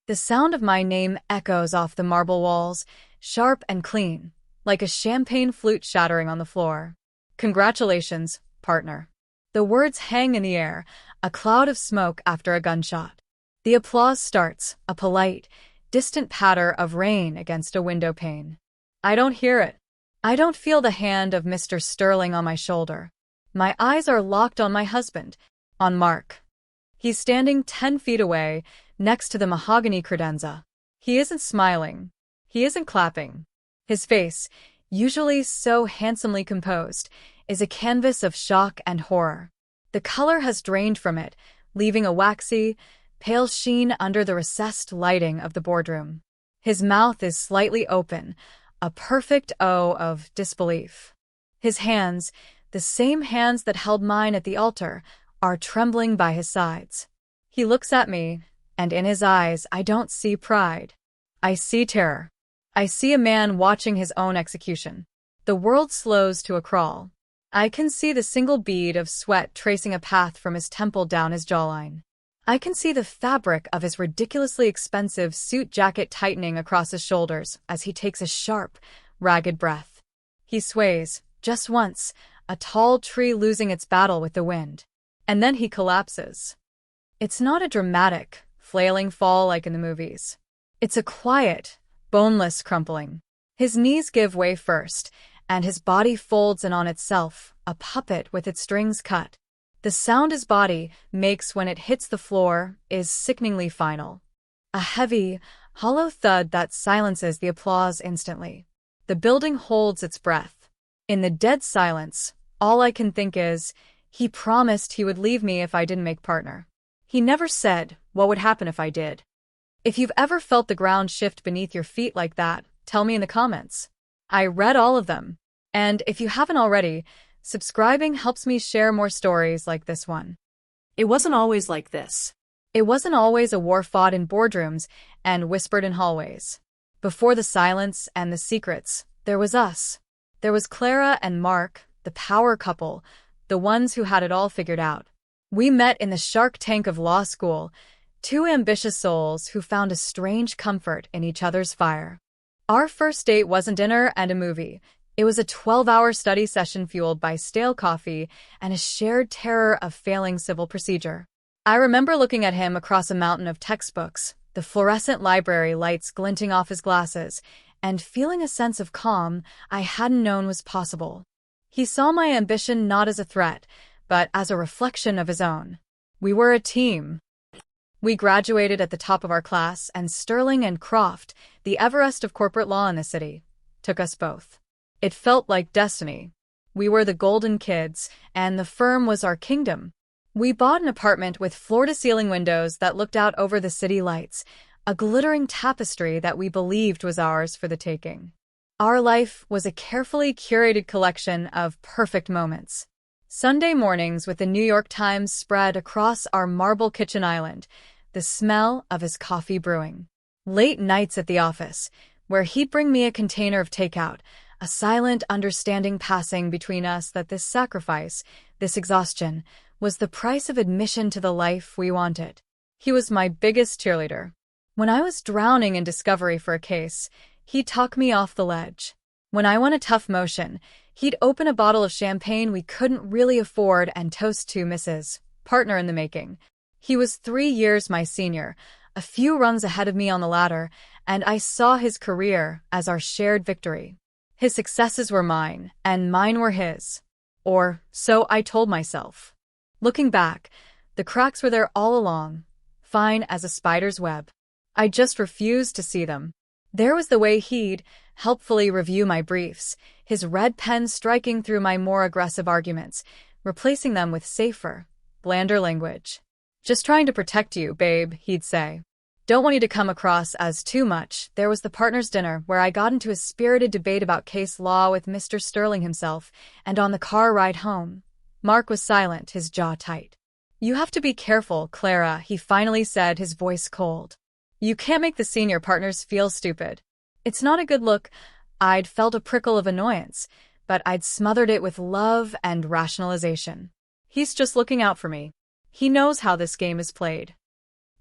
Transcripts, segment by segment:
The sound of my name echoes off the marble walls, sharp and clean, like a champagne flute shattering on the floor. Congratulations, partner. The words hang in the air, a cloud of smoke after a gunshot. The applause starts, a polite, distant patter of rain against a windowpane. I don't hear it. I don't feel the hand of Mr. Sterling on my shoulder. My eyes are locked on my husband, on Mark. He's standing 10 feet away, next to the mahogany credenza. He isn't smiling. He isn't clapping. His face, usually so handsomely composed, is a canvas of shock and horror. The color has drained from it, leaving a waxy, pale sheen under the recessed lighting of the boardroom. His mouth is slightly open, a perfect O of disbelief. His hands, the same hands that held mine at the altar, are trembling by his sides. He looks at me, and in his eyes I don't see pride. I see terror. I see a man watching his own execution. The world slows to a crawl. I can see the single bead of sweat tracing a path from his temple down his jawline. I can see the fabric of his ridiculously expensive suit jacket tightening across his shoulders as he takes a sharp, ragged breath. He sways, just once, a tall tree losing its battle with the wind. And then he collapses. It's not a dramatic, flailing fall like in the movies. It's a quiet, boneless crumpling. His knees give way first, and his body folds in on itself, a puppet with its strings cut. The sound his body makes when it hits the floor is sickeningly final. A heavy, hollow thud that silences the applause instantly. The building holds its breath. In the dead silence, all I can think is, he promised he would leave me if I didn't make partner. He never said what would happen if I did. If you've ever felt the ground shift beneath your feet like that, tell me in the comments. I read all of them. And if you haven't already, subscribing helps me share more stories like this one. It wasn't always like this. It wasn't always a war fought in boardrooms and whispered in hallways. Before the silence and the secrets, there was us. There was Clara and Mark, the power couple, the ones who had it all figured out. We met in the shark tank of law school, two ambitious souls who found a strange comfort in each other's fire. Our first date wasn't dinner and a movie. It was a 12-hour study session fueled by stale coffee and a shared terror of failing civil procedure. I remember looking at him across a mountain of textbooks, the fluorescent library lights glinting off his glasses, and feeling a sense of calm I hadn't known was possible. He saw my ambition not as a threat, but as a reflection of his own. We were a team. We graduated at the top of our class, and Sterling and Croft, the Everest of corporate law in the city, took us both. It felt like destiny. We were the golden kids, and the firm was our kingdom. We bought an apartment with floor-to-ceiling windows that looked out over the city lights, a glittering tapestry that we believed was ours for the taking. Our life was a carefully curated collection of perfect moments. Sunday mornings with the New York Times spread across our marble kitchen island, the smell of his coffee brewing. Late nights at the office, where he'd bring me a container of takeout, a silent understanding passing between us that this sacrifice, this exhaustion, was the price of admission to the life we wanted. He was my biggest cheerleader. When I was drowning in discovery for a case, he'd talk me off the ledge. When I won a tough motion, he'd open a bottle of champagne we couldn't really afford and toast to Mrs. Partner in the making. He was 3 years my senior, a few rungs ahead of me on the ladder, and I saw his career as our shared victory. His successes were mine, and mine were his. Or so I told myself. Looking back, the cracks were there all along, fine as a spider's web. I just refused to see them. There was the way he'd helpfully review my briefs, his red pen striking through my more aggressive arguments, replacing them with safer, blander language. Just trying to protect you, babe, he'd say. Don't want you to come across as too much. There was the partners' dinner where I got into a spirited debate about case law with Mr. Sterling himself, and on the car ride home, Mark was silent, his jaw tight. You have to be careful, Clara, he finally said, his voice cold. You can't make the senior partners feel stupid. It's not a good look. I'd felt a prickle of annoyance, but I'd smothered it with love and rationalization. He's just looking out for me. He knows how this game is played.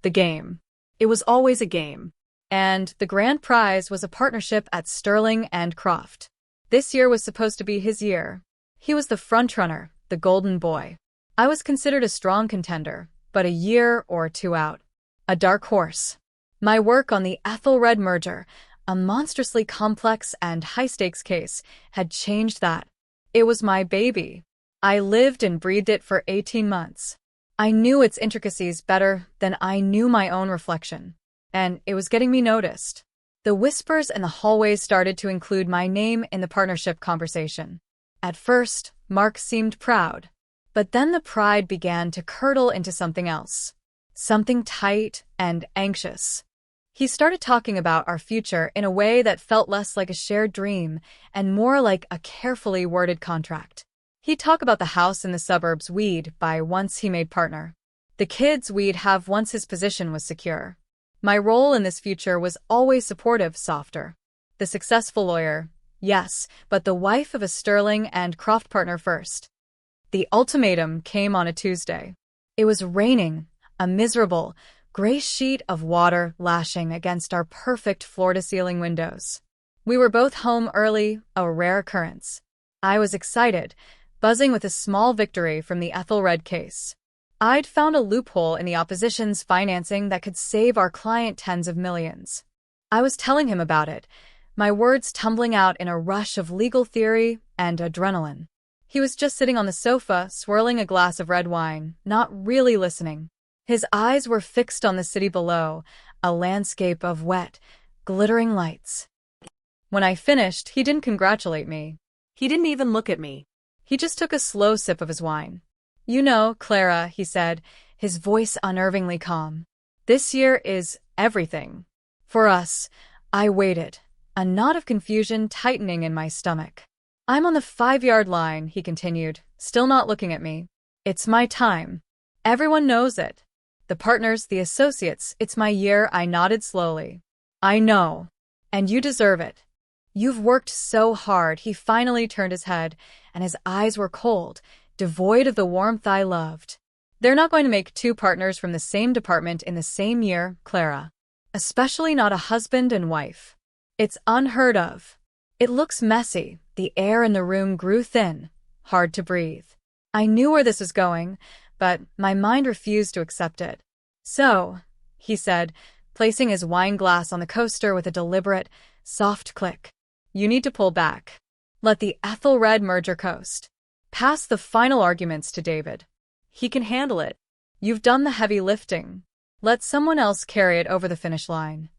The game. It was always a game. And the grand prize was a partnership at Sterling and Croft. This year was supposed to be his year. He was the frontrunner, the golden boy. I was considered a strong contender, but a year or two out. A dark horse. My work on the Ethelred merger, a monstrously complex and high-stakes case, had changed that. It was my baby. I lived and breathed it for 18 months. I knew its intricacies better than I knew my own reflection, and it was getting me noticed. The whispers in the hallways started to include my name in the partnership conversation. At first, Mark seemed proud, but then the pride began to curdle into something else. Something tight and anxious. He started talking about our future in a way that felt less like a shared dream and more like a carefully worded contract. He'd talk about the house in the suburbs we'd buy once he made partner. The kids we'd have once his position was secure. My role in this future was always supportive, softer. The successful lawyer, yes, but the wife of a Sterling and Croft partner first. The ultimatum came on a Tuesday. It was raining, a miserable, gray sheet of water lashing against our perfect floor-to-ceiling windows. We were both home early, a rare occurrence. I was excited, buzzing with a small victory from the Ethelred case. I'd found a loophole in the opposition's financing that could save our client tens of millions. I was telling him about it, my words tumbling out in a rush of legal theory and adrenaline. He was just sitting on the sofa, swirling a glass of red wine, not really listening. His eyes were fixed on the city below, a landscape of wet, glittering lights. When I finished, he didn't congratulate me. He didn't even look at me. He just took a slow sip of his wine. "You know, Clara," he said, his voice unnervingly calm. "This year is everything. For us." I waited, a knot of confusion tightening in my stomach. "I'm on the 5-yard line," he continued, still not looking at me. "It's my time. Everyone knows it. The partners, the associates, it's my year." I nodded slowly. "I know. And you deserve it. You've worked so hard." He finally turned his head, and his eyes were cold, devoid of the warmth I loved. "They're not going to make two partners from the same department in the same year, Clara. Especially not a husband and wife. It's unheard of. It looks messy." The air in the room grew thin, hard to breathe. I knew where this was going, but my mind refused to accept it. "So," he said, placing his wine glass on the coaster with a deliberate, soft click, "you need to pull back. Let the Ethelred merger coast. Pass the final arguments to David. He can handle it. You've done the heavy lifting. Let someone else carry it over the finish line."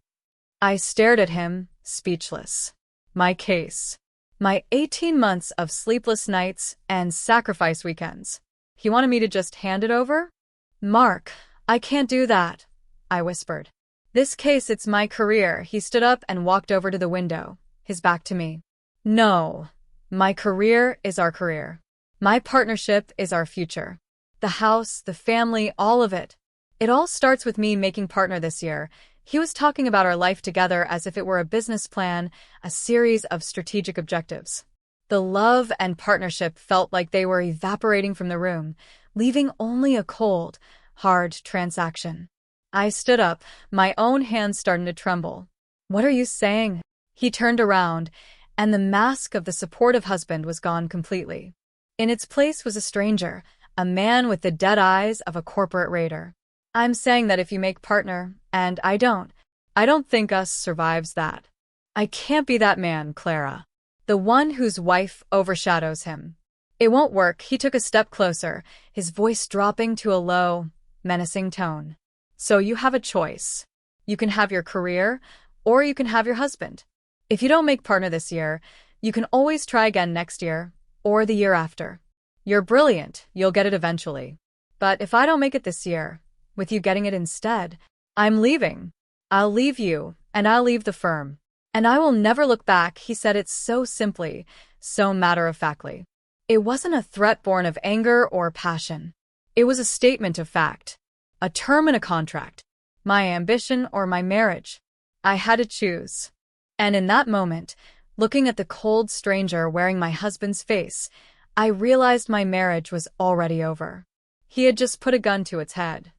I stared at him, speechless. My case. My 18 months of sleepless nights and sacrifice weekends. He wanted me to just hand it over? "Mark, I can't do that," I whispered. "This case, it's my career." He stood up and walked over to the window, his back to me. "No, my career is our career. My partnership is our future. The house, the family, all of it. It all starts with me making partner this year." He was talking about our life together as if it were a business plan, a series of strategic objectives. The love and partnership felt like they were evaporating from the room, leaving only a cold, hard transaction. I stood up, my own hands starting to tremble. "What are you saying?" He turned around, and the mask of the supportive husband was gone completely. In its place was a stranger, a man with the dead eyes of a corporate raider. "I'm saying that if you make partner, and I don't think us survives that. I can't be that man, Clara. The one whose wife overshadows him. It won't work." He took a step closer, his voice dropping to a low, menacing tone. "So you have a choice. You can have your career, or you can have your husband. If you don't make partner this year, you can always try again next year, or the year after. You're brilliant, you'll get it eventually. But if I don't make it this year, with you getting it instead, I'm leaving. I'll leave you, and I'll leave the firm. And I will never look back." He said it so simply, so matter-of-factly. It wasn't a threat born of anger or passion. It was a statement of fact. A term in a contract. My ambition or my marriage. I had to choose. And in that moment, looking at the cold stranger wearing my husband's face, I realized my marriage was already over. He had just put a gun to its head.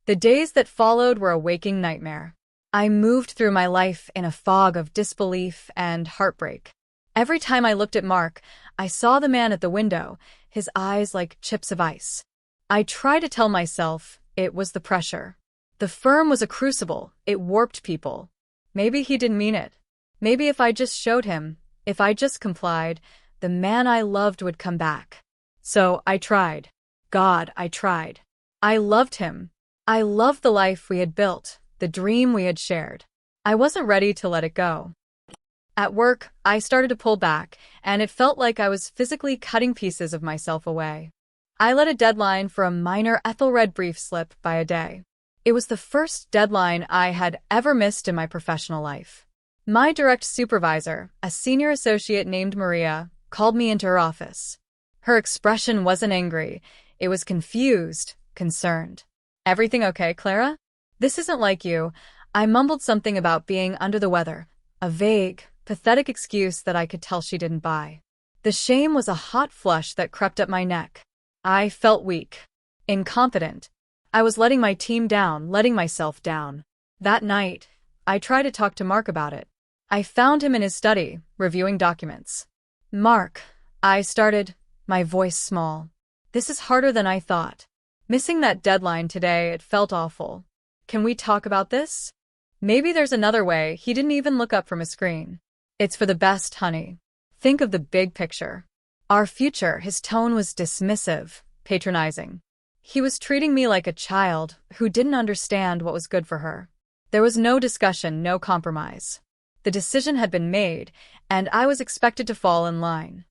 The days that followed were a waking nightmare. I moved through my life in a fog of disbelief and heartbreak. Every time I looked at Mark, I saw the man at the window, his eyes like chips of ice. I tried to tell myself it was the pressure. The firm was a crucible, it warped people. Maybe he didn't mean it. Maybe if I just showed him, if I just complied, the man I loved would come back. So I tried. God, I tried. I loved him. I loved the life we had built, the dream we had shared. I wasn't ready to let it go. At work, I started to pull back, and it felt like I was physically cutting pieces of myself away. I let a deadline for a minor Ethelred brief slip by a day. It was the first deadline I had ever missed in my professional life. My direct supervisor, a senior associate named Maria, called me into her office. Her expression wasn't angry. It was confused, concerned. "Everything okay, Clara? This isn't like you." I mumbled something about being under the weather, a vague, pathetic excuse that I could tell she didn't buy. The shame was a hot flush that crept up my neck. I felt weak, incompetent. I was letting my team down, letting myself down. That night, I tried to talk to Mark about it. I found him in his study, reviewing documents. "Mark," I started, my voice small. "This is harder than I thought. Missing that deadline today, it felt awful. Can we talk about this? Maybe there's another way." He didn't even look up from a screen. "It's for the best, honey. Think of the big picture. Our future." His tone was dismissive, patronizing. He was treating me like a child who didn't understand what was good for her. There was no discussion, no compromise. The decision had been made, and I was expected to fall in line.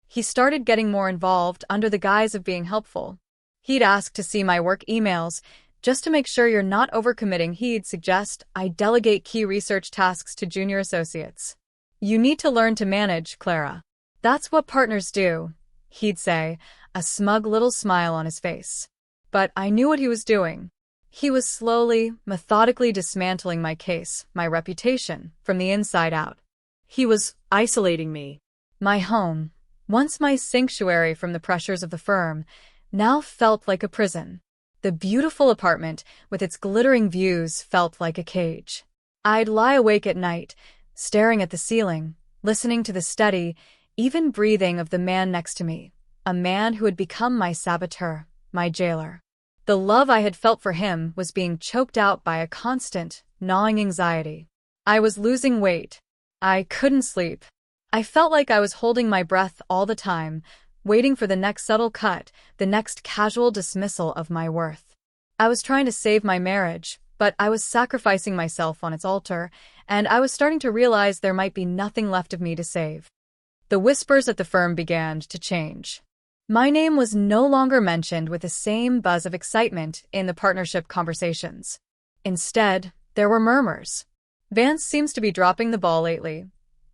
He started getting more involved under the guise of being helpful. He'd ask to see my work emails, just to make sure you're not overcommitting. He'd suggest I delegate key research tasks to junior associates. "You need to learn to manage, Clara. That's what partners do," he'd say, a smug little smile on his face. But I knew what he was doing. He was slowly, methodically dismantling my case, my reputation, from the inside out. He was isolating me. My home, once my sanctuary from the pressures of the firm, now felt like a prison. The beautiful apartment, with its glittering views, felt like a cage. I'd lie awake at night, staring at the ceiling, listening to the steady, even breathing of the man next to me, a man who had become my saboteur, my jailer. The love I had felt for him was being choked out by a constant, gnawing anxiety. I was losing weight. I couldn't sleep. I felt like I was holding my breath all the time, waiting for the next subtle cut, the next casual dismissal of my worth. I was trying to save my marriage, but I was sacrificing myself on its altar, and I was starting to realize there might be nothing left of me to save. The whispers at the firm began to change. My name was no longer mentioned with the same buzz of excitement in the partnership conversations. Instead, there were murmurs. "Vance seems to be dropping the ball lately.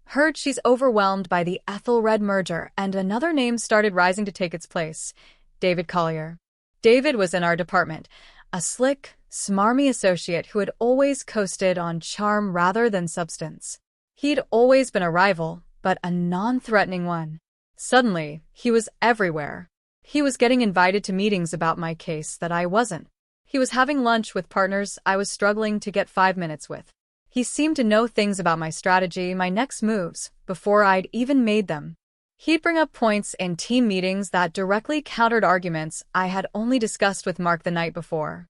Heard she's overwhelmed by the Ethelred merger," and another name started rising to take its place: David Collier. David was in our department, a slick, smarmy associate who had always coasted on charm rather than substance. He'd always been a rival, but a non-threatening one. Suddenly, he was everywhere. He was getting invited to meetings about my case that I wasn't. He was having lunch with partners I was struggling to get 5 minutes with. He seemed to know things about my strategy, my next moves, before I'd even made them. He'd bring up points in team meetings that directly countered arguments I had only discussed with Mark the night before.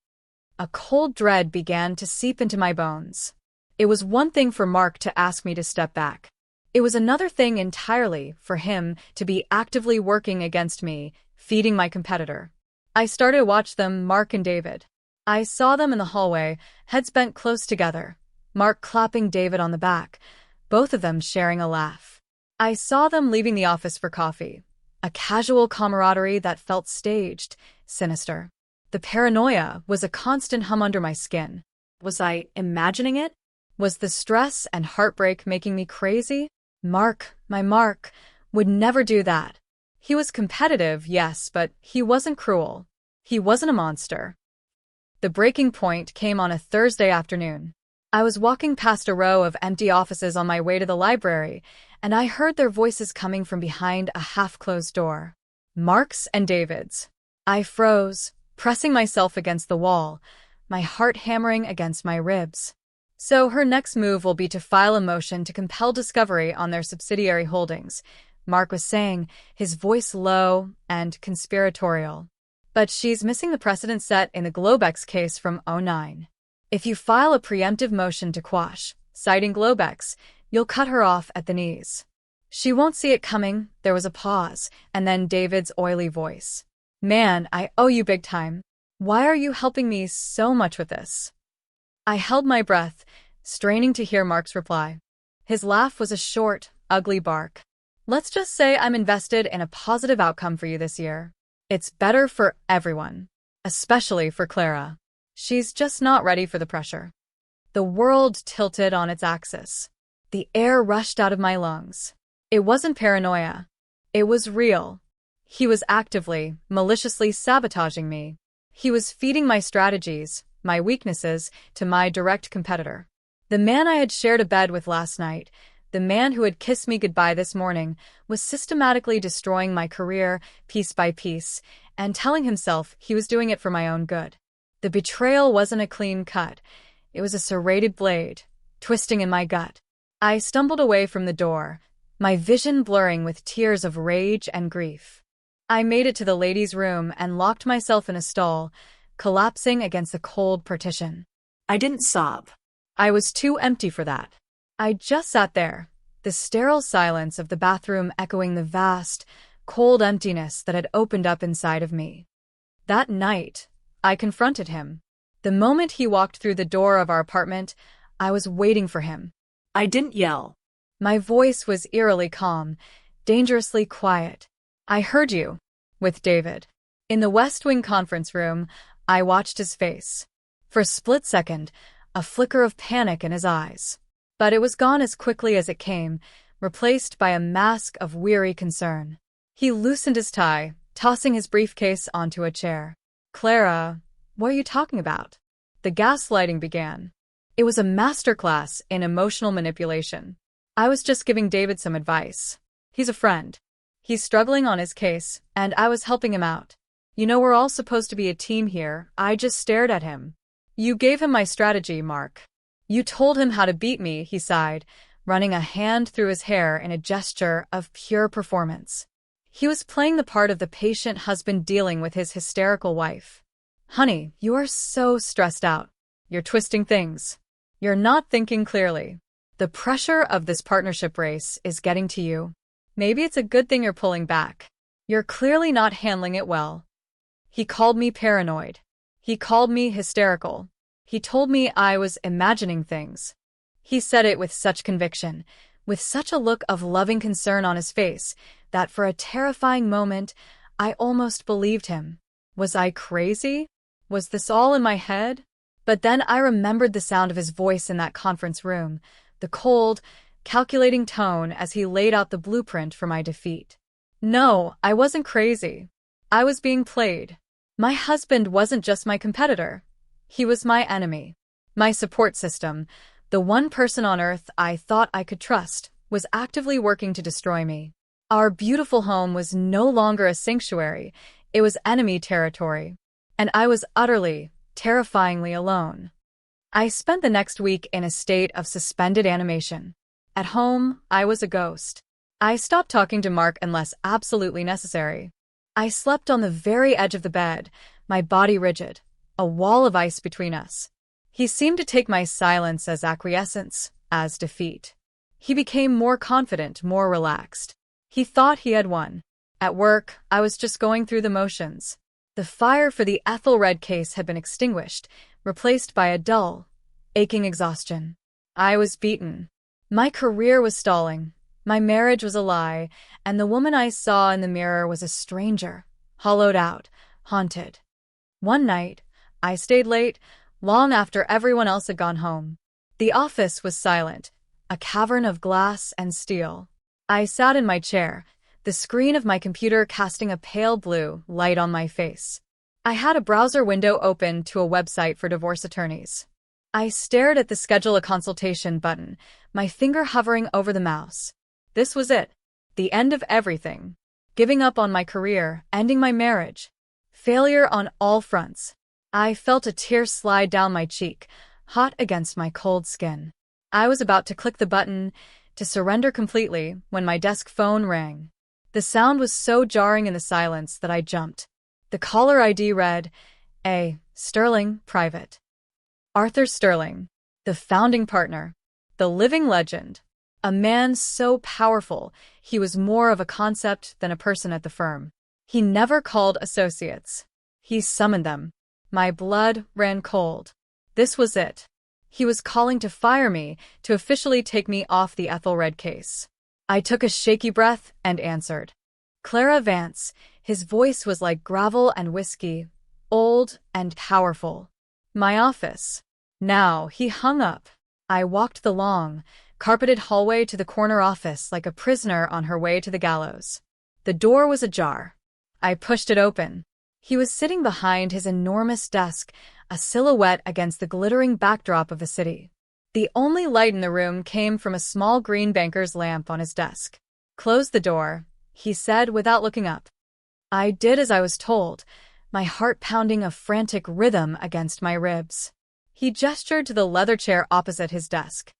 A cold dread began to seep into my bones. It was one thing for Mark to ask me to step back. It was another thing entirely for him to be actively working against me, feeding my competitor. I started to watch them, Mark and David. I saw them in the hallway, heads bent close together, Mark clapping David on the back, both of them sharing a laugh. I saw them leaving the office for coffee, a casual camaraderie that felt staged, sinister. The paranoia was a constant hum under my skin. Was I imagining it? Was the stress and heartbreak making me crazy? Mark, my Mark, would never do that. He was competitive, yes, but he wasn't cruel. He wasn't a monster. The breaking point came on a Thursday afternoon. I was walking past a row of empty offices on my way to the library, and I heard their voices coming from behind a half-closed door. Mark's and David's. I froze, pressing myself against the wall, my heart hammering against my ribs. So her next move will be to file a motion to compel discovery on their subsidiary holdings, Mark was saying, his voice low and conspiratorial. But she's missing the precedent set in the Globex case from '09. If you file a preemptive motion to quash, citing Globex, you'll cut her off at the knees. She won't see it coming. There was a pause, and then David's oily voice. Man, I owe you big time. Why are you helping me so much with this? I held my breath, straining to hear Mark's reply. His laugh was a short, ugly bark. Let's just say I'm invested in a positive outcome for you this year. It's better for everyone, especially for Clara. She's just not ready for the pressure. The world tilted on its axis. The air rushed out of my lungs. It wasn't paranoia. It was real. He was actively, maliciously sabotaging me. He was feeding my strategies, my weaknesses, to my direct competitor. The man I had shared a bed with last night, the man who had kissed me goodbye this morning, was systematically destroying my career piece by piece and telling himself he was doing it for my own good. The betrayal wasn't a clean cut. It was a serrated blade, twisting in my gut. I stumbled away from the door, my vision blurring with tears of rage and grief. I made it to the ladies' room and locked myself in a stall, collapsing against the cold partition. I didn't sob. I was too empty for that. I just sat there, the sterile silence of the bathroom echoing the vast, cold emptiness that had opened up inside of me. That night, I confronted him. The moment he walked through the door of our apartment, I was waiting for him. I didn't yell. My voice was eerily calm, dangerously quiet. I heard you, with David. In the West Wing conference room, I watched his face. For a split second, a flicker of panic in his eyes. But it was gone as quickly as it came, replaced by a mask of weary concern. He loosened his tie, tossing his briefcase onto a chair. Clara, what are you talking about? The gaslighting began. It was a masterclass in emotional manipulation. I was just giving David some advice. He's a friend. He's struggling on his case, and I was helping him out. You know, we're all supposed to be a team here. I just stared at him. You gave him my strategy, Mark. You told him how to beat me, he sighed, running a hand through his hair in a gesture of pure performance. He was playing the part of the patient husband dealing with his hysterical wife. Honey, you are so stressed out. You're twisting things. You're not thinking clearly. The pressure of this partnership race is getting to you. Maybe it's a good thing you're pulling back. You're clearly not handling it well. He called me paranoid. He called me hysterical. He told me I was imagining things. He said it with such conviction, with such a look of loving concern on his face, that for a terrifying moment, I almost believed him. Was I crazy? Was this all in my head? But then I remembered the sound of his voice in that conference room, the cold, calculating tone as he laid out the blueprint for my defeat. No, I wasn't crazy. I was being played. My husband wasn't just my competitor. He was my enemy. My support system, the one person on earth I thought I could trust, was actively working to destroy me. Our beautiful home was no longer a sanctuary. It was enemy territory. And I was utterly, terrifyingly alone. I spent the next week in a state of suspended animation. At home, I was a ghost. I stopped talking to Mark unless absolutely necessary. I slept on the very edge of the bed, my body rigid, a wall of ice between us. He seemed to take my silence as acquiescence, as defeat. He became more confident, more relaxed. He thought he had won. At work, I was just going through the motions. The fire for the Ethelred case had been extinguished, replaced by a dull, aching exhaustion. I was beaten. My career was stalling. My marriage was a lie, and the woman I saw in the mirror was a stranger, hollowed out, haunted. One night, I stayed late, long after everyone else had gone home. The office was silent, a cavern of glass and steel. I sat in my chair, the screen of my computer casting a pale blue light on my face. I had a browser window open to a website for divorce attorneys. I stared at the schedule a consultation button, my finger hovering over the mouse. This was it. The end of everything. Giving up on my career, ending my marriage. Failure on all fronts. I felt a tear slide down my cheek, hot against my cold skin. I was about to click the button to surrender completely when my desk phone rang. The sound was so jarring in the silence that I jumped. The caller ID read, A. Sterling, private. Arthur Sterling, the founding partner, the living legend. A man so powerful, he was more of a concept than a person at the firm. He never called associates. He summoned them. My blood ran cold. This was it. He was calling to fire me, to officially take me off the Ethelred case. I took a shaky breath and answered. Clara Vance. His voice was like gravel and whiskey, old and powerful. My office. Now he hung up. I walked the long, carpeted hallway to the corner office like a prisoner on her way to the gallows. The door was ajar. I pushed it open. He was sitting behind his enormous desk, a silhouette against the glittering backdrop of the city. The only light in the room came from a small green banker's lamp on his desk. Close the door, he said without looking up. I did as I was told, my heart pounding a frantic rhythm against my ribs. He gestured to the leather chair opposite his desk.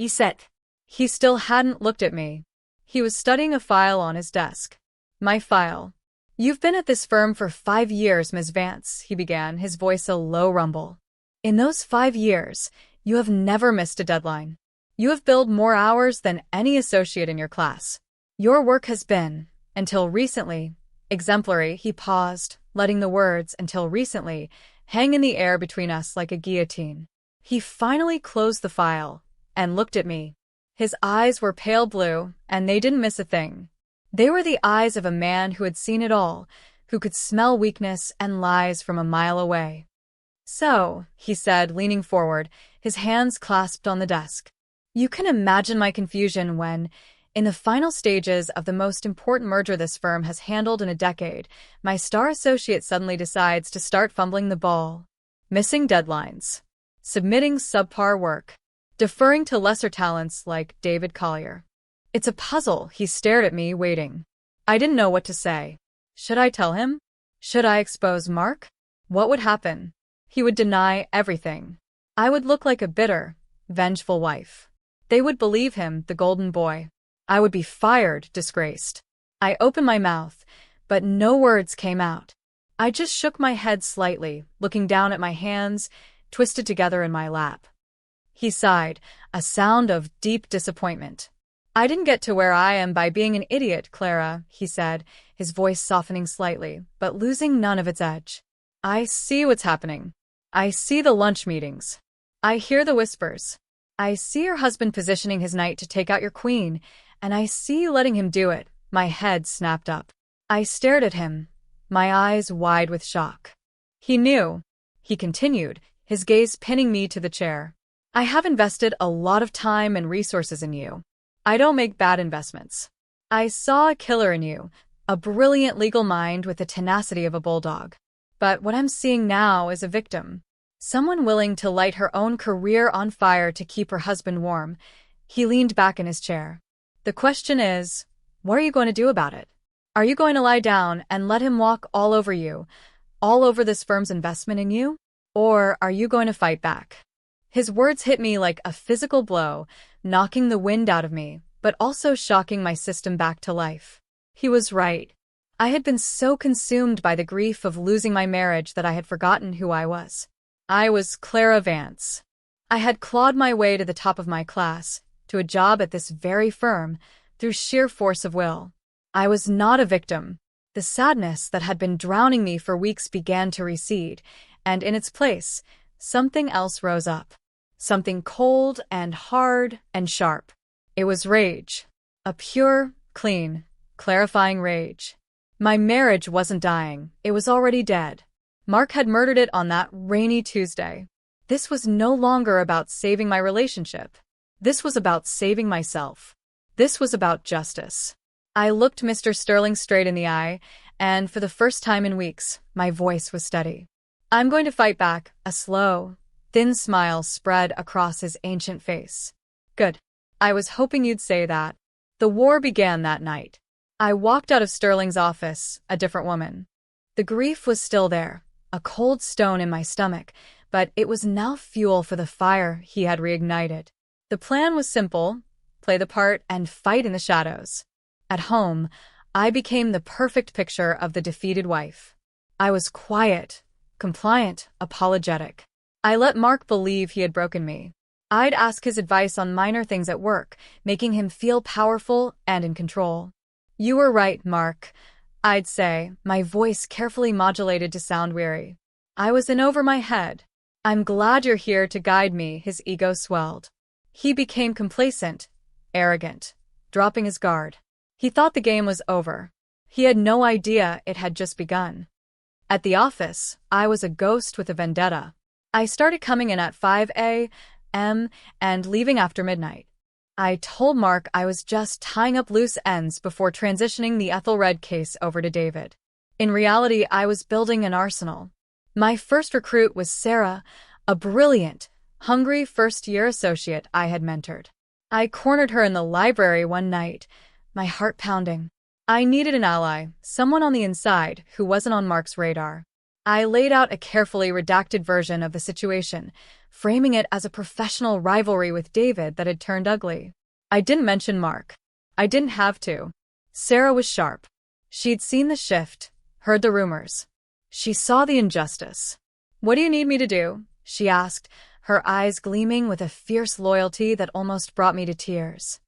Set. He still hadn't looked at me. He was studying a file on his desk. My file. You've been at this firm for 5 years, Ms. Vance, he began, his voice a low rumble. In those 5 years, you have never missed a deadline. You have billed more hours than any associate in your class. Your work has been, until recently, exemplary. He paused, letting the words, until recently, hang in the air between us like a guillotine. He finally closed the file and looked at me. His eyes were pale blue, and they didn't miss a thing. They were the eyes of a man who had seen it all, who could smell weakness and lies from a mile away. So, he said, leaning forward, his hands clasped on the desk. You can imagine my confusion when, in the final stages of the most important merger this firm has handled in a decade, my star associate suddenly decides to start fumbling the ball. Missing deadlines. Submitting subpar work. Deferring to lesser talents like David Collier. It's a puzzle. He stared at me, waiting. I didn't know what to say. Should I tell him? Should I expose Mark? What would happen? He would deny everything. I would look like a bitter, vengeful wife. They would believe him, the golden boy. I would be fired, disgraced. I opened my mouth, but no words came out. I just shook my head slightly, looking down at my hands, twisted together in my lap. He sighed, a sound of deep disappointment. I didn't get to where I am by being an idiot, Clara, he said, his voice softening slightly, but losing none of its edge. I see what's happening. I see the lunch meetings. I hear the whispers. I see your husband positioning his knight to take out your queen, and I see you letting him do it. My head snapped up. I stared at him, my eyes wide with shock. He knew, he continued, his gaze pinning me to the chair. I have invested a lot of time and resources in you. I don't make bad investments. I saw a killer in you, a brilliant legal mind with the tenacity of a bulldog. But what I'm seeing now is a victim. Someone willing to light her own career on fire to keep her husband warm. He leaned back in his chair. The question is, what are you going to do about it? Are you going to lie down and let him walk all over you, all over this firm's investment in you? Or are you going to fight back? His words hit me like a physical blow, knocking the wind out of me, but also shocking my system back to life. He was right. I had been so consumed by the grief of losing my marriage that I had forgotten who I was. I was Clara Vance. I had clawed my way to the top of my class, to a job at this very firm, through sheer force of will. I was not a victim. The sadness that had been drowning me for weeks began to recede, and in its place, something else rose up. Something cold and hard and sharp. It was rage. A pure, clean, clarifying rage. My marriage wasn't dying, it was already dead. Mark had murdered it on that rainy Tuesday. This was no longer about saving my relationship. This was about saving myself. This was about justice. I looked Mr. Sterling straight in the eye, and for the first time in weeks, my voice was steady. I'm going to fight back, a slow, thin smile spread across his ancient face. Good. I was hoping you'd say that. The war began that night. I walked out of Sterling's office, a different woman. The grief was still there, a cold stone in my stomach, but it was now fuel for the fire he had reignited. The plan was simple: play the part and fight in the shadows. At home, I became the perfect picture of the defeated wife. I was quiet, compliant, apologetic. I let Mark believe he had broken me. I'd ask his advice on minor things at work, making him feel powerful and in control. "You were right, Mark," I'd say, my voice carefully modulated to sound weary. "I was in over my head. I'm glad you're here to guide me." His ego swelled. He became complacent, arrogant, dropping his guard. He thought the game was over. He had no idea it had just begun. At the office, I was a ghost with a vendetta. I started coming in at 5 a.m. and leaving after midnight. I told Mark I was just tying up loose ends before transitioning the Ethelred case over to David. In reality, I was building an arsenal. My first recruit was Sarah, a brilliant, hungry first-year associate I had mentored. I cornered her in the library one night, my heart pounding. I needed an ally, someone on the inside who wasn't on Mark's radar. I laid out a carefully redacted version of the situation, framing it as a professional rivalry with David that had turned ugly. I didn't mention Mark. I didn't have to. Sarah was sharp. She'd seen the shift, heard the rumors. She saw the injustice. "What do you need me to do?" she asked, her eyes gleaming with a fierce loyalty that almost brought me to tears.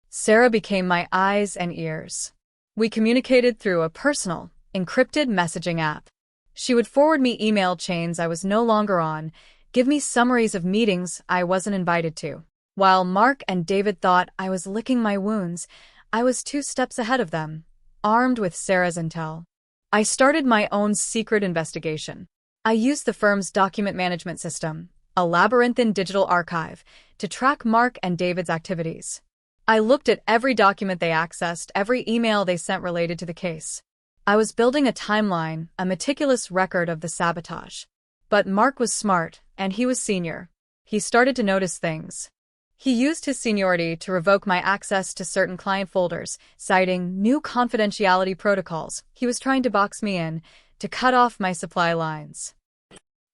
Sarah became my eyes and ears. We communicated through a personal, encrypted messaging app. She would forward me email chains I was no longer on, give me summaries of meetings I wasn't invited to. While Mark and David thought I was licking my wounds, I was 2 steps ahead of them, armed with Sarah's intel. I started my own secret investigation. I used the firm's document management system, a labyrinthine digital archive, to track Mark and David's activities. I looked at every document they accessed, every email they sent related to the case. I was building a timeline, a meticulous record of the sabotage. But Mark was smart, and he was senior. He started to notice things. He used his seniority to revoke my access to certain client folders, citing new confidentiality protocols. He was trying to box me in, to cut off my supply lines.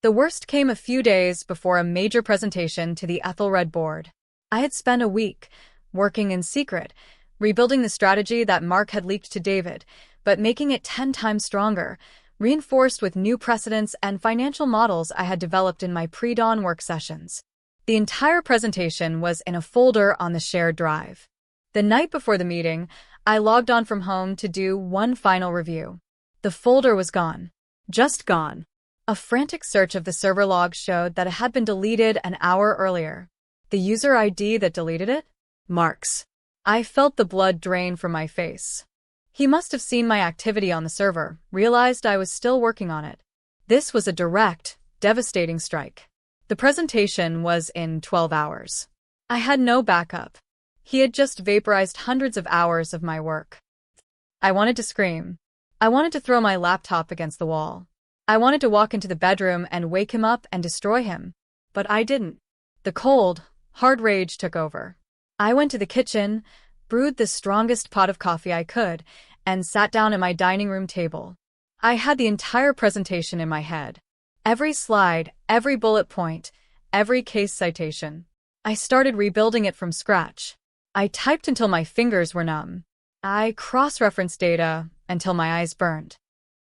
The worst came a few days before a major presentation to the Ethelred board. I had spent a week, working in secret, rebuilding the strategy that Mark had leaked to David, but making it 10 times stronger, reinforced with new precedents and financial models I had developed in my pre-dawn work sessions. The entire presentation was in a folder on the shared drive. The night before the meeting, I logged on from home to do one final review. The folder was gone. Just gone. A frantic search of the server logs showed that it had been deleted an hour earlier. The user ID that deleted it? Mark's. I felt the blood drain from my face. He must have seen my activity on the server, realized I was still working on it. This was a direct, devastating strike. The presentation was in 12 hours. I had no backup. He had just vaporized hundreds of hours of my work. I wanted to scream. I wanted to throw my laptop against the wall. I wanted to walk into the bedroom and wake him up and destroy him. But I didn't. The cold, hard rage took over. I went to the kitchen, brewed the strongest pot of coffee I could, and sat down at my dining room table. I had the entire presentation in my head. Every slide, every bullet point, every case citation. I started rebuilding it from scratch. I typed until my fingers were numb. I cross-referenced data until my eyes burned.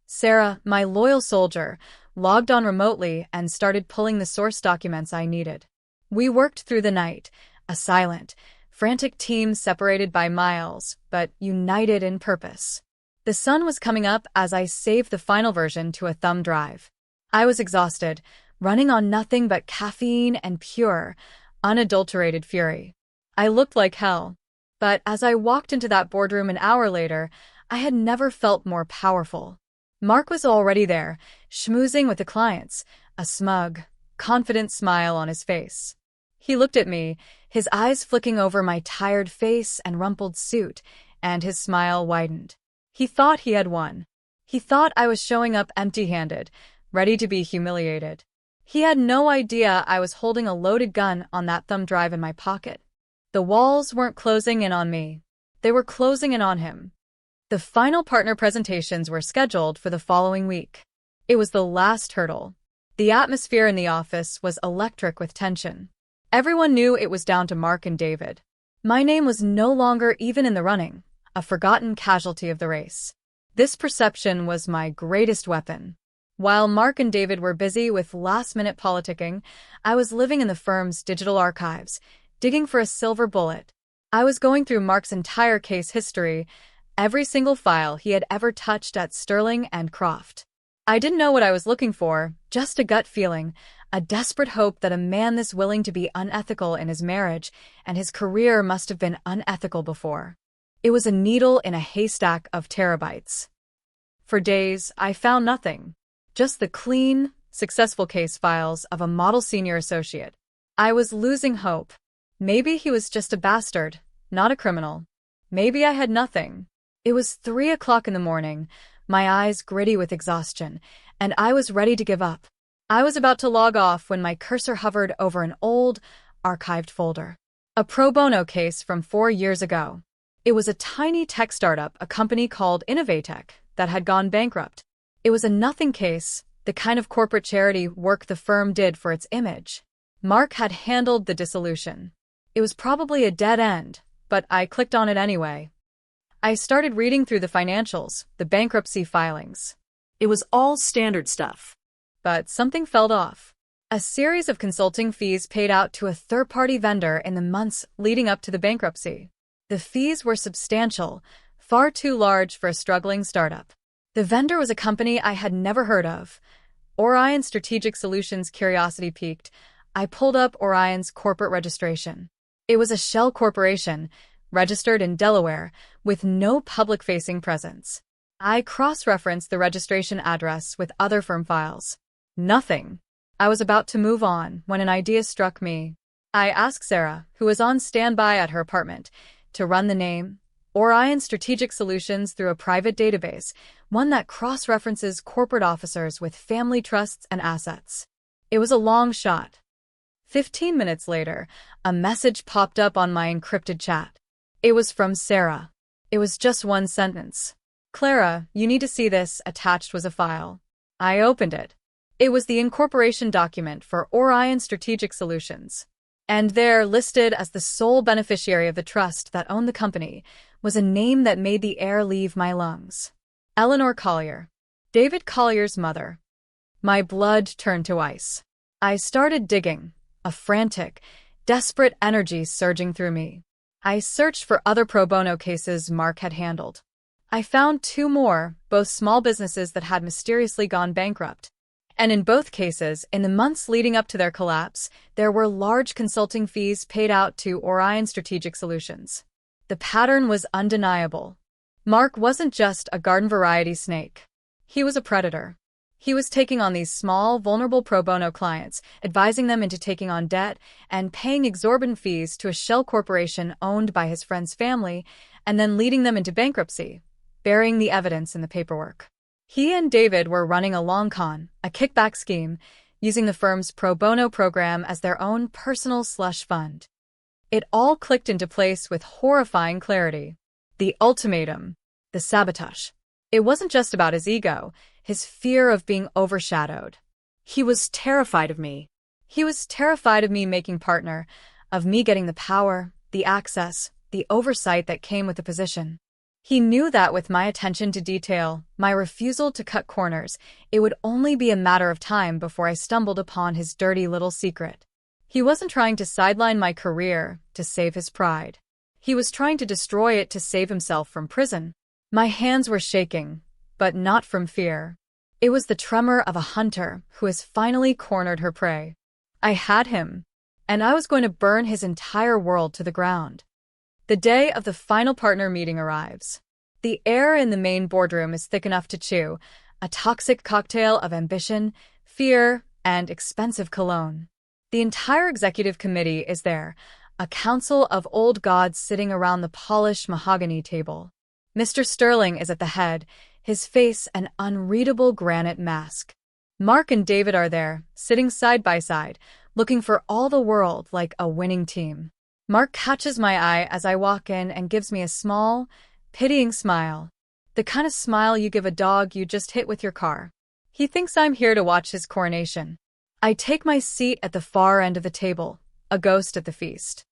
Sarah, my loyal soldier, logged on remotely and started pulling the source documents I needed. We worked through the night, a silent, frantic team separated by miles, but united in purpose. The sun was coming up as I saved the final version to a thumb drive. I was exhausted, running on nothing but caffeine and pure, unadulterated fury. I looked like hell. But as I walked into that boardroom an hour later, I had never felt more powerful. Mark was already there, schmoozing with the clients, a smug, confident smile on his face. He looked at me, his eyes flicking over my tired face and rumpled suit, and his smile widened. He thought he had won. He thought I was showing up empty-handed, ready to be humiliated. He had no idea I was holding a loaded gun on that thumb drive in my pocket. The walls weren't closing in on me. They were closing in on him. The final partner presentations were scheduled for the following week. It was the last hurdle. The atmosphere in the office was electric with tension. Everyone knew it was down to Mark and David. My name was no longer even in the running, a forgotten casualty of the race. This perception was my greatest weapon. While Mark and David were busy with last-minute politicking, I was living in the firm's digital archives, digging for a silver bullet. I was going through Mark's entire case history, every single file he had ever touched at Sterling and Croft. I didn't know what I was looking for, just a gut feeling, a desperate hope that a man this willing to be unethical in his marriage and his career must have been unethical before. It was a needle in a haystack of terabytes. For days, I found nothing. Just the clean, successful case files of a model senior associate. I was losing hope. Maybe he was just a bastard, not a criminal. Maybe I had nothing. It was 3 o'clock in the morning, my eyes gritty with exhaustion, and I was ready to give up. I was about to log off when my cursor hovered over an old, archived folder. A pro bono case from 4 years ago. It was a tiny tech startup, a company called Innovatech, that had gone bankrupt. It was a nothing case, the kind of corporate charity work the firm did for its image. Mark had handled the dissolution. It was probably a dead end, but I clicked on it anyway. I started reading through the financials, the bankruptcy filings. It was all standard stuff. But something felt off. A series of consulting fees paid out to a third-party vendor in the months leading up to the bankruptcy. The fees were substantial, far too large for a struggling startup. The vendor was a company I had never heard of. Orion Strategic Solutions. Curiosity piqued. I pulled up Orion's corporate registration. It was a shell corporation, registered in Delaware, with no public-facing presence. I cross-referenced the registration address with other firm files. Nothing. I was about to move on when an idea struck me. I asked Sarah, who was on standby at her apartment, to run the name, Orion Strategic Solutions, through a private database, one that cross-references corporate officers with family trusts and assets. It was a long shot. 15 minutes later, a message popped up on my encrypted chat. It was from Sarah. It was just one sentence. "Clara, you need to see this." Attached was a file. I opened it. It was the incorporation document for Orion Strategic Solutions. And there, listed as the sole beneficiary of the trust that owned the company, was a name that made the air leave my lungs. Eleanor Collier. David Collier's mother. My blood turned to ice. I started digging, a frantic, desperate energy surging through me. I searched for other pro bono cases Mark had handled. I found 2 more, both small businesses that had mysteriously gone bankrupt. And in both cases, in the months leading up to their collapse, there were large consulting fees paid out to Orion Strategic Solutions. The pattern was undeniable. Mark wasn't just a garden-variety snake. He was a predator. He was taking on these small, vulnerable pro bono clients, advising them into taking on debt, and paying exorbitant fees to a shell corporation owned by his friend's family, and then leading them into bankruptcy, burying the evidence in the paperwork. He and David were running a long con, a kickback scheme, using the firm's pro bono program as their own personal slush fund. It all clicked into place with horrifying clarity. The ultimatum, the sabotage. It wasn't just about his ego, his fear of being overshadowed. He was terrified of me. He was terrified of me making partner, of me getting the power, the access, the oversight that came with the position. He knew that with my attention to detail, my refusal to cut corners, it would only be a matter of time before I stumbled upon his dirty little secret. He wasn't trying to sideline my career to save his pride. He was trying to destroy it to save himself from prison. My hands were shaking, but not from fear. It was the tremor of a hunter who has finally cornered her prey. I had him, and I was going to burn his entire world to the ground. The day of the final partner meeting arrives. The air in the main boardroom is thick enough to chew, a toxic cocktail of ambition, fear, and expensive cologne. The entire executive committee is there, a council of old gods sitting around the polished mahogany table. Mr. Sterling is at the head, his face an unreadable granite mask. Mark and David are there, sitting side by side, looking for all the world like a winning team. Mark catches my eye as I walk in and gives me a small, pitying smile. The kind of smile you give a dog you just hit with your car. He thinks I'm here to watch his coronation. I take my seat at the far end of the table, a ghost at the feast.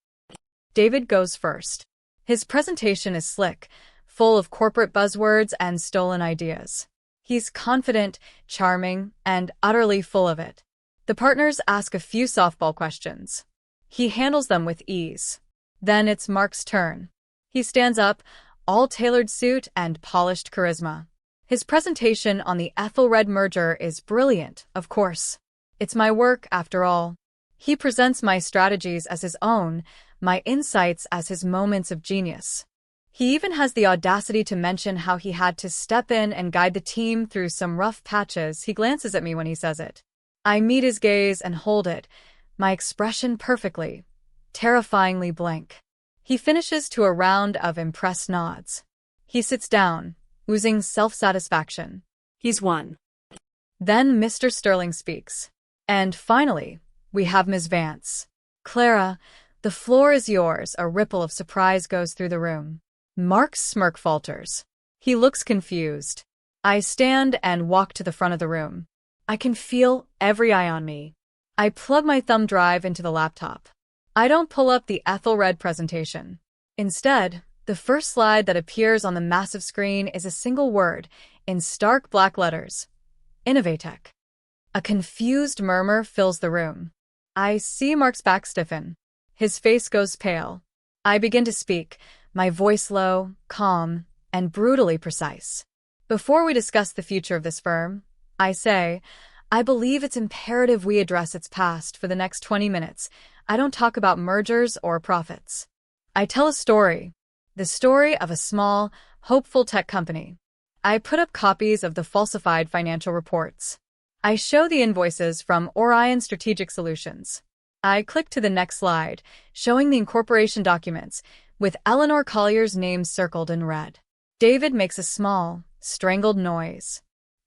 David goes first. His presentation is slick, full of corporate buzzwords and stolen ideas. He's confident, charming, and utterly full of it. The partners ask a few softball questions. He handles them with ease. Then it's Mark's turn. He stands up, all tailored suit and polished charisma. His presentation on the Ethelred merger is brilliant, of course. It's my work, after all. He presents my strategies as his own, my insights as his moments of genius. He even has the audacity to mention how he had to step in and guide the team through some rough patches. He glances at me when he says it. I meet his gaze and hold it, my expression perfectly, terrifyingly blank. He finishes to a round of impressed nods. He sits down, oozing self-satisfaction. He's won. Then Mr. Sterling speaks. And finally, we have Ms. Vance. Clara, the floor is yours. A ripple of surprise goes through the room. Mark's smirk falters. He looks confused. I stand and walk to the front of the room. I can feel every eye on me. I plug my thumb drive into the laptop. I don't pull up the Ethelred presentation. Instead, the first slide that appears on the massive screen is a single word, in stark black letters. Innovatech. A confused murmur fills the room. I see Mark's back stiffen. His face goes pale. I begin to speak, my voice low, calm, and brutally precise. Before we discuss the future of this firm, I say, I believe it's imperative we address its past for the next 20 minutes. I don't talk about mergers or profits. I tell a story, the story of a small, hopeful tech company. I put up copies of the falsified financial reports. I show the invoices from Orion Strategic Solutions. I click to the next slide, showing the incorporation documents, with Eleanor Collier's name circled in red. David makes a small, strangled noise.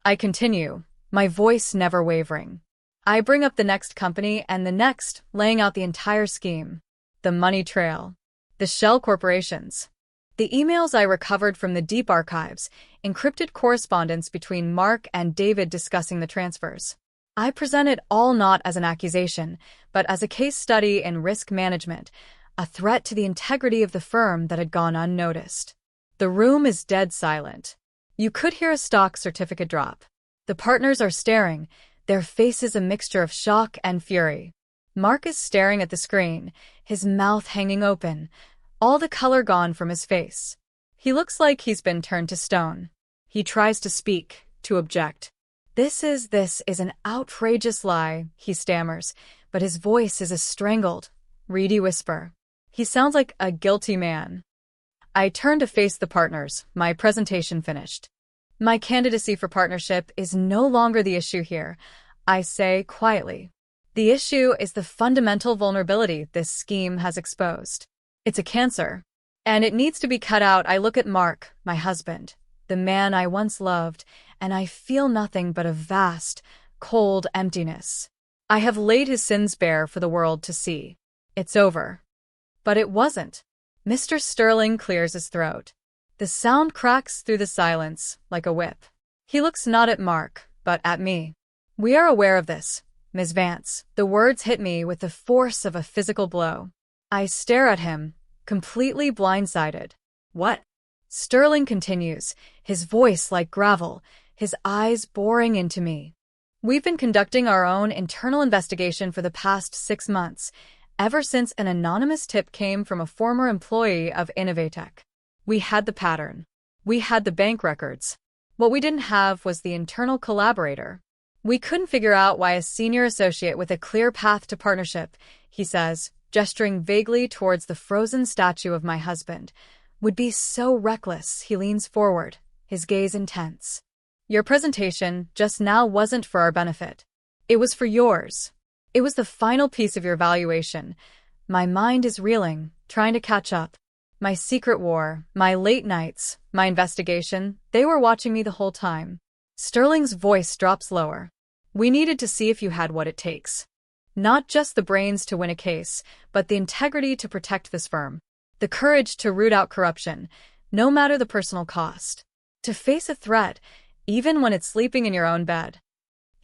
I continue, my voice never wavering. I bring up the next company and the next, laying out the entire scheme. The money trail. The shell corporations. The emails I recovered from the deep archives, encrypted correspondence between Mark and David discussing the transfers. I present it all not as an accusation, but as a case study in risk management, a threat to the integrity of the firm that had gone unnoticed. The room is dead silent. You could hear a stock certificate drop. The partners are staring, their faces a mixture of shock and fury. Mark is staring at the screen, his mouth hanging open, all the color gone from his face. He looks like he's been turned to stone. He tries to speak, to object. This is an outrageous lie, he stammers, but his voice is a strangled, reedy whisper. He sounds like a guilty man. I turn to face the partners, my presentation finished. My candidacy for partnership is no longer the issue here, I say quietly. The issue is the fundamental vulnerability this scheme has exposed. It's a cancer, and it needs to be cut out. I look at Mark, my husband, the man I once loved, and I feel nothing but a vast, cold emptiness. I have laid his sins bare for the world to see. It's over. But it wasn't. Mr. Sterling clears his throat. The sound cracks through the silence like a whip. He looks not at Mark, but at me. We are aware of this, Ms. Vance. The words hit me with the force of a physical blow. I stare at him, completely blindsided. What? Sterling continues, his voice like gravel, his eyes boring into me. We've been conducting our own internal investigation for the past 6 months, ever since an anonymous tip came from a former employee of Innovatech. We had the pattern. We had the bank records. What we didn't have was the internal collaborator. We couldn't figure out why a senior associate with a clear path to partnership, he says, gesturing vaguely towards the frozen statue of my husband, would be so reckless. He leans forward, his gaze intense. Your presentation just now wasn't for our benefit. It was for yours. It was the final piece of your valuation. My mind is reeling, trying to catch up. My secret war, my late nights, my investigation, they were watching me the whole time. Sterling's voice drops lower. We needed to see if you had what it takes. Not just the brains to win a case, but the integrity to protect this firm. The courage to root out corruption, no matter the personal cost. To face a threat, even when it's sleeping in your own bed.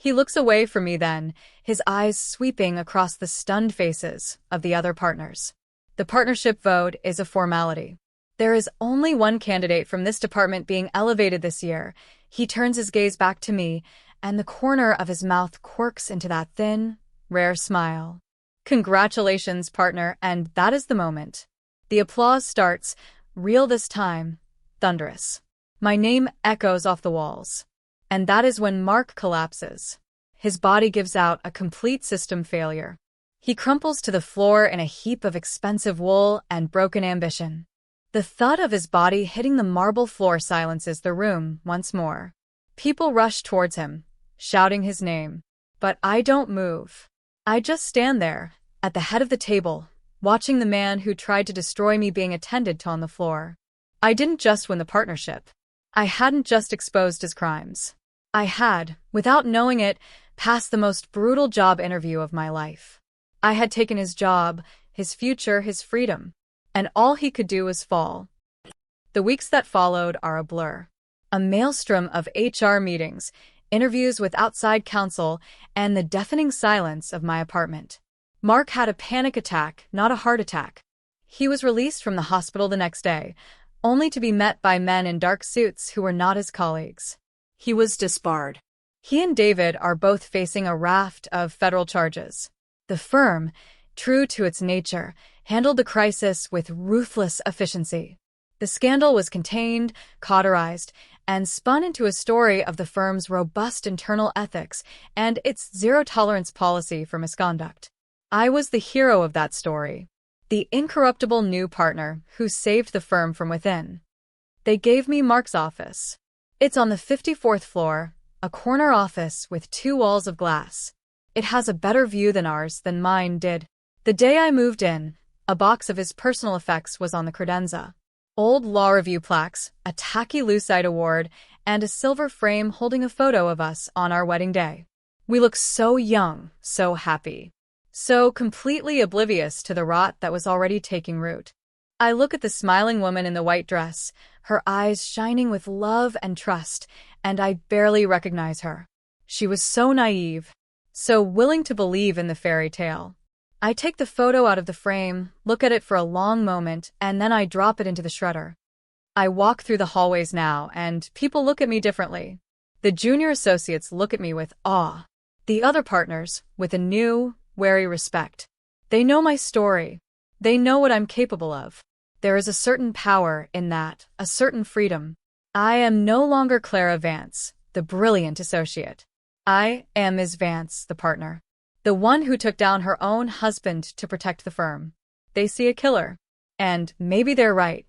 He looks away from me then, his eyes sweeping across the stunned faces of the other partners. The partnership vote is a formality. There is only one candidate from this department being elevated this year. He turns his gaze back to me, and the corner of his mouth quirks into that thin, rare smile. Congratulations, partner, and that is the moment. The applause starts, real this time, thunderous. My name echoes off the walls. And that is when Mark collapses. His body gives out a complete system failure. He crumples to the floor in a heap of expensive wool and broken ambition. The thud of his body hitting the marble floor silences the room once more. People rush towards him, shouting his name. But I don't move. I just stand there, at the head of the table, watching the man who tried to destroy me being attended to on the floor. I didn't just win the partnership. I hadn't just exposed his crimes. I had, without knowing it, passed the most brutal job interview of my life. I had taken his job, his future, his freedom, and all he could do was fall. The weeks that followed are a blur. A maelstrom of HR meetings, interviews with outside counsel, and the deafening silence of my apartment. Mark had a panic attack, not a heart attack. He was released from the hospital the next day, only to be met by men in dark suits who were not his colleagues. He was disbarred. He and David are both facing a raft of federal charges. The firm, true to its nature, handled the crisis with ruthless efficiency. The scandal was contained, cauterized, and spun into a story of the firm's robust internal ethics and its zero-tolerance policy for misconduct. I was the hero of that story, the incorruptible new partner who saved the firm from within. They gave me Mark's office. It's on the 54th floor, a corner office with 2 walls of glass. It has a better view than mine did. The day I moved in, a box of his personal effects was on the credenza. Old law review plaques, a tacky Lucite award, and a silver frame holding a photo of us on our wedding day. We looked so young, so happy, so completely oblivious to the rot that was already taking root. I look at the smiling woman in the white dress, her eyes shining with love and trust, and I barely recognize her. She was so naive, so willing to believe in the fairy tale. I take the photo out of the frame, look at it for a long moment, and then I drop it into the shredder. I walk through the hallways now, and people look at me differently. The junior associates look at me with awe. The other partners, with a new, wary respect. They know my story. They know what I'm capable of. There is a certain power in that, a certain freedom. I am no longer Clara Vance, the brilliant associate. I am Ms. Vance, the partner. The one who took down her own husband to protect the firm. They see a killer. And maybe they're right.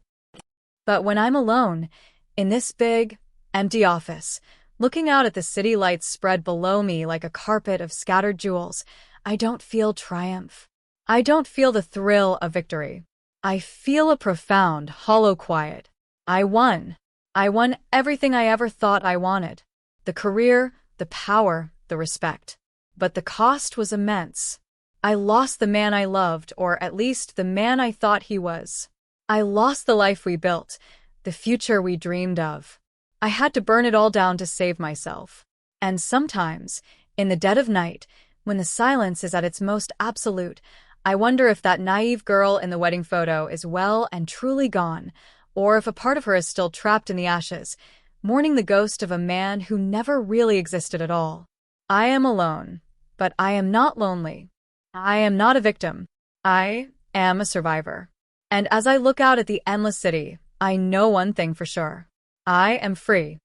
But when I'm alone, in this big, empty office, looking out at the city lights spread below me like a carpet of scattered jewels, I don't feel triumph. I don't feel the thrill of victory. I feel a profound, hollow quiet. I won. I won everything I ever thought I wanted. The career, the power, the respect. But the cost was immense. I lost the man I loved, or at least the man I thought he was. I lost the life we built, the future we dreamed of. I had to burn it all down to save myself. And sometimes, in the dead of night, when the silence is at its most absolute, I wonder if that naive girl in the wedding photo is well and truly gone, or if a part of her is still trapped in the ashes, mourning the ghost of a man who never really existed at all. I am alone, but I am not lonely. I am not a victim. I am a survivor. And as I look out at the endless city, I know one thing for sure. I am free.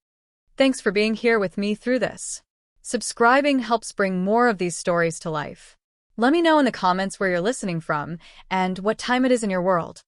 Thanks for being here with me through this. Subscribing helps bring more of these stories to life. Let me know in the comments where you're listening from and what time it is in your world.